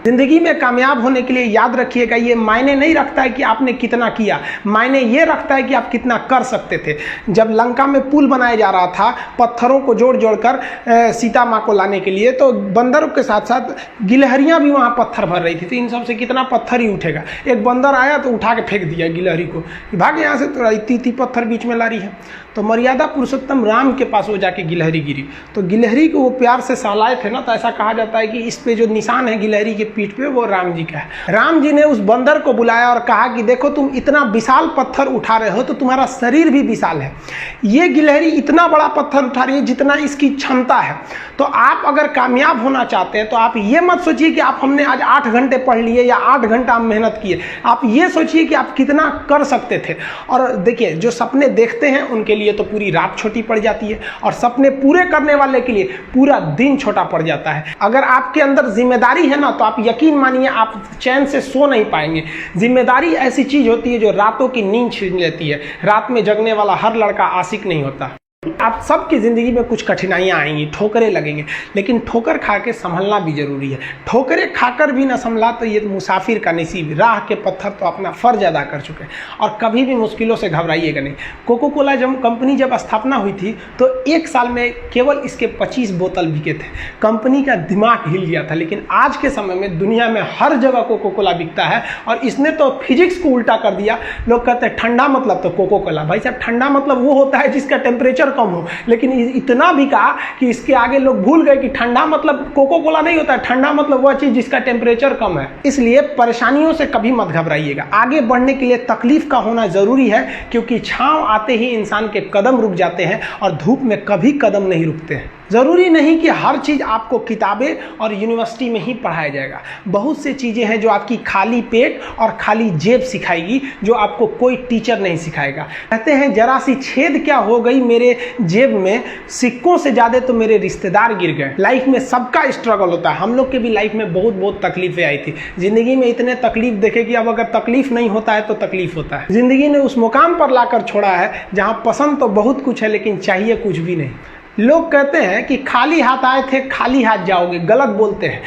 जिंदगी में कामयाब होने के लिए याद रखिएगा, ये मायने नहीं रखता है कि आपने कितना किया, मायने ये रखता है कि आप कितना कर सकते थे। जब लंका में पुल बनाया जा रहा था पत्थरों को जोड़ जोड़कर सीता माँ को लाने के लिए, तो बंदरों के साथ साथ गिलहरियाँ भी वहाँ पत्थर भर रही थी। तो इन सब से कितना पत्थर ही उठेगा। एक बंदर आया तो उठा के फेंक दिया गिलहरी को, भाग यहाँ से, तो इतनी पत्थर बीच में ला रही है। तो मर्यादा पुरुषोत्तम राम के पास वो जाके गिलहरी गिरी, तो गिलहरी को वो प्यार से सहलाए थे ना, तो ऐसा कहा जाता है कि इस पे जो निशान है गिलहरी के पीठ पे वो राम जी का है। राम जी ने उस बंदर को बुलाया और कहा कि देखो तुम इतना विशाल पत्थर उठा रहे हो तो तुम्हारा शरीर भी विशाल है, ये गिलहरी इतना बड़ा पत्थर उठा रही है जितना इसकी क्षमता है। तो आप अगर कामयाब होना चाहते हैं तो आप ये मत सोचिए कि आप हमने आज 8 घंटे पढ़ लिए या 8 घंटा हम मेहनत किए, आप ये सोचिए कि आप कितना कर सकते थे। और देखिए जो सपने देखते हैं उनके लिए तो पूरी रात छोटी पड़ जाती है, और सपने पूरे करने वाले के लिए पूरा दिन छोटा पड़ जाता है। अगर आपके अंदर जिम्मेदारी है ना, तो आप यकीन मानिए आप चैन से सो नहीं पाएंगे। जिम्मेदारी ऐसी चीज होती है जो रातों की नींद छीन लेती है। रात में जगने वाला हर लड़का आशिक नहीं होता। आप सबकी ज़िंदगी में कुछ कठिनाइयाँ आएंगी, ठोकरें लगेंगे, लेकिन ठोकर खा के संभलना भी जरूरी है। ठोकरें खाकर भी ना संभला तो ये मुसाफिर का नसीब। राह के पत्थर तो अपना फर्ज अदा कर चुके हैं, और कभी भी मुश्किलों से घबराइएगा नहीं। कोको कोला कंपनी जब स्थापना हुई थी तो 1 साल में केवल इसके 25 बोतल बिके थे। कंपनी का दिमाग हिल गया था। लेकिन आज के समय में दुनिया में हर जगह कोको कोला बिकता है, और इसने तो फिजिक्स को उल्टा कर दिया। लोग कहते हैं ठंडा मतलब तो कोको कोला। भाई साहब ठंडा मतलब वो होता है जिसका टेम्परेचर कम हो, लेकिन इतना भी कहा कि इसके आगे लोग भूल गए कि ठंडा मतलब कोको कोला नहीं होता है, ठंडा मतलब वह चीज जिसका टेम्परेचर कम है। इसलिए परेशानियों से कभी मत घबराइएगा। आगे बढ़ने के लिए तकलीफ का होना जरूरी है, क्योंकि छांव आते ही इंसान के कदम रुक जाते हैं और धूप में कभी कदम नहीं रुकते हैं। ज़रूरी नहीं कि हर चीज़ आपको किताबें और यूनिवर्सिटी में ही पढ़ाया जाएगा। बहुत से चीज़ें हैं जो आपकी खाली पेट और खाली जेब सिखाएगी, जो आपको कोई टीचर नहीं सिखाएगा। कहते हैं जरा सी छेद क्या हो गई मेरे जेब में, सिक्कों से ज़्यादा तो मेरे रिश्तेदार गिर गए। लाइफ में सबका स्ट्रगल होता है। हम लोग के भी लाइफ में बहुत तकलीफें आई थी। ज़िंदगी में इतने तकलीफ देखे कि अब अगर तकलीफ नहीं होता है तो तकलीफ होता है। ज़िंदगी ने उस मुकाम पर लाकर छोड़ा है जहाँ पसंद तो बहुत कुछ है लेकिन चाहिए कुछ भी नहीं। लोग कहते हैं कि खाली हाथ आए थे खाली हाथ जाओगे, गलत बोलते हैं।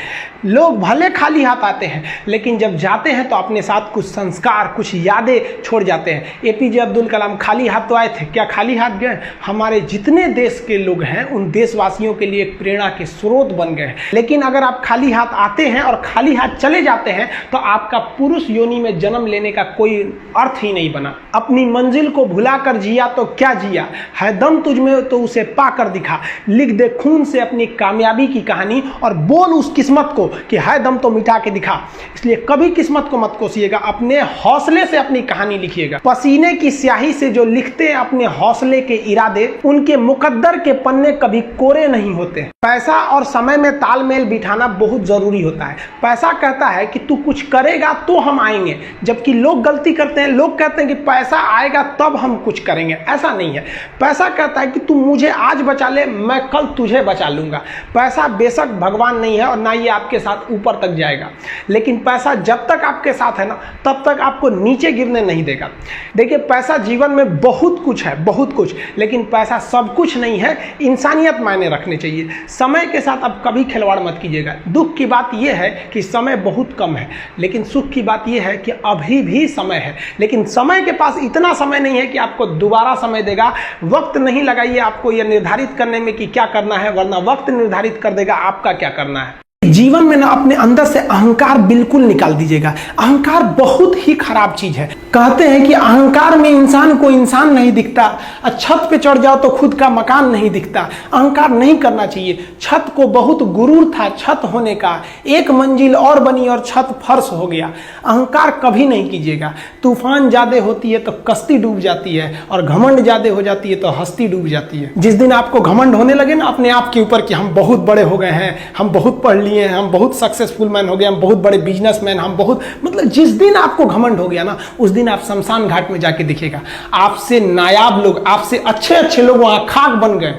लोग भले खाली हाथ आते हैं लेकिन जब जाते हैं तो अपने साथ कुछ संस्कार, कुछ यादें छोड़ जाते हैं। एपीजे अब्दुल कलाम खाली हाथ तो आए थे, क्या खाली हाथ गए? हमारे जितने देश के लोग हैं उन देशवासियों के लिए एक प्रेरणा के स्रोत बन गए हैं। लेकिन अगर आप खाली हाथ आते हैं और खाली हाथ चले जाते हैं तो आपका पुरुष योनि में जन्म लेने का कोई अर्थ ही नहीं बना। अपनी मंजिल को भुलाकर जिया तो क्या जिया, है दम तुझ में तो उसे पाकर दिखा। लिख दे खून से अपनी कामयाबी की कहानी और बोल उस किस्मत को कि है दम तो मिटा के दिखा। इसलिए कभी किस्मत को मत कोसिएगा, अपने हौसले से अपनी कहानी लिखिएगा। पसीने की स्याही से जो लिखते हैं अपने हौसले के इरादे, उनके मुकद्दर के पन्ने कभी कोरे नहीं होते। पैसा और समय में तालमेल बिठाना बहुत जरूरी होता है। पैसा कहता है कि तू कुछ करेगा तो हम आएंगे, जबकि लोग गलती करते हैं। लोग कहते हैं कि पैसा आएगा तब हम कुछ करेंगे। ऐसा नहीं है। पैसा कहता है कि तू मुझे आज बचा ले, मैं कल तुझे बचा लूंगा। पैसा बेशक भगवान नहीं है और ना ये आपके साथ ऊपर तक जाएगा, लेकिन पैसा जब तक आपके साथ है ना तब तक आपको नीचे गिरने नहीं देगा। देखिए पैसा जीवन में बहुत कुछ है, बहुत कुछ, लेकिन पैसा सब कुछ नहीं है। इंसानियत मायने रखने चाहिए। समय के साथ आप कभी खिलवाड़ मत कीजिएगा। दुख की बात यह है कि समय बहुत कम है, लेकिन सुख की बात यह है कि अभी भी समय है। लेकिन समय के पास इतना समय नहीं है कि आपको दोबारा समय देगा। वक्त नहीं लगाइए आपको यह निर्धारित करने में कि क्या करना है, वरना वक्त निर्धारित कर देगा आपका क्या करना है। जीवन में ना अपने अंदर से अहंकार बिल्कुल निकाल दीजिएगा। अहंकार बहुत ही खराब चीज है। कहते हैं कि अहंकार में इंसान को इंसान नहीं दिखता, छत पे चढ़ जाओ तो खुद का मकान नहीं दिखता। अहंकार नहीं करना चाहिए। छत को बहुत गुरूर था छत होने का, एक मंजिल और बनी और छत फर्श हो गया। अहंकार कभी नहीं कीजिएगा। तूफान ज्यादा होती है तो कश्ती डूब जाती है, और घमंड ज्यादा हो जाती है तो हस्ती डूब जाती है। जिस दिन आपको घमंड होने लगे ना अपने आप के ऊपर कि हम बहुत बड़े हो गए हैं, हम बहुत पढ़ लिए, हम बहुत सक्सेसफुल मैन हो गए, हम बहुत बड़े बिजनेसमैन, हम बहुत, मतलब जिस दिन आपको घमंड हो गया ना उस दिन आप शमशान घाट में जाके दिखेगा आपसे नायाब लोग, आपसे अच्छे अच्छे लोग वहां खाक बन गए।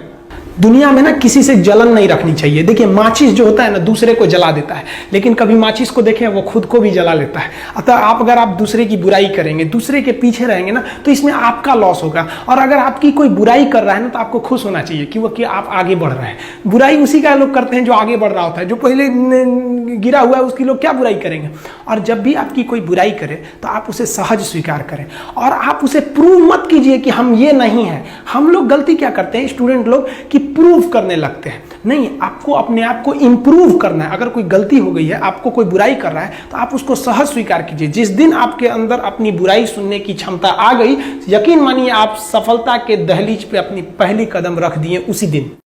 दुनिया में ना किसी से जलन नहीं रखनी चाहिए। देखिए माचिस जो होता है ना दूसरे को जला देता है, लेकिन कभी माचिस को देखें वो खुद को भी जला लेता है। अतः अगर आप दूसरे की बुराई करेंगे, दूसरे के पीछे रहेंगे ना, तो इसमें आपका लॉस होगा। और अगर आपकी कोई बुराई कर रहा है ना तो आपको खुश होना चाहिए कि आप आगे बढ़ रहे हैं। बुराई उसी का लोग करते हैं जो आगे बढ़ रहा होता है, जो पहले गिरा हुआ है उसकी लोग क्या बुराई करेंगे। और जब भी आपकी कोई बुराई करे तो आप उसे सहज स्वीकार करें और आप उसे प्रूव मत कीजिए कि हम ये नहीं है। हम लोग गलती क्या करते हैं स्टूडेंट लोग कि प्रूव करने लगते हैं। नहीं, आपको अपने आप को इंप्रूव करना है। अगर कोई गलती हो गई है, आपको कोई बुराई कर रहा है, तो आप उसको सहज स्वीकार कीजिए। जिस दिन आपके अंदर अपनी बुराई सुनने की क्षमता आ गई, यकीन मानिए आप सफलता के दहलीज पे अपनी पहली कदम रख दिए उसी दिन।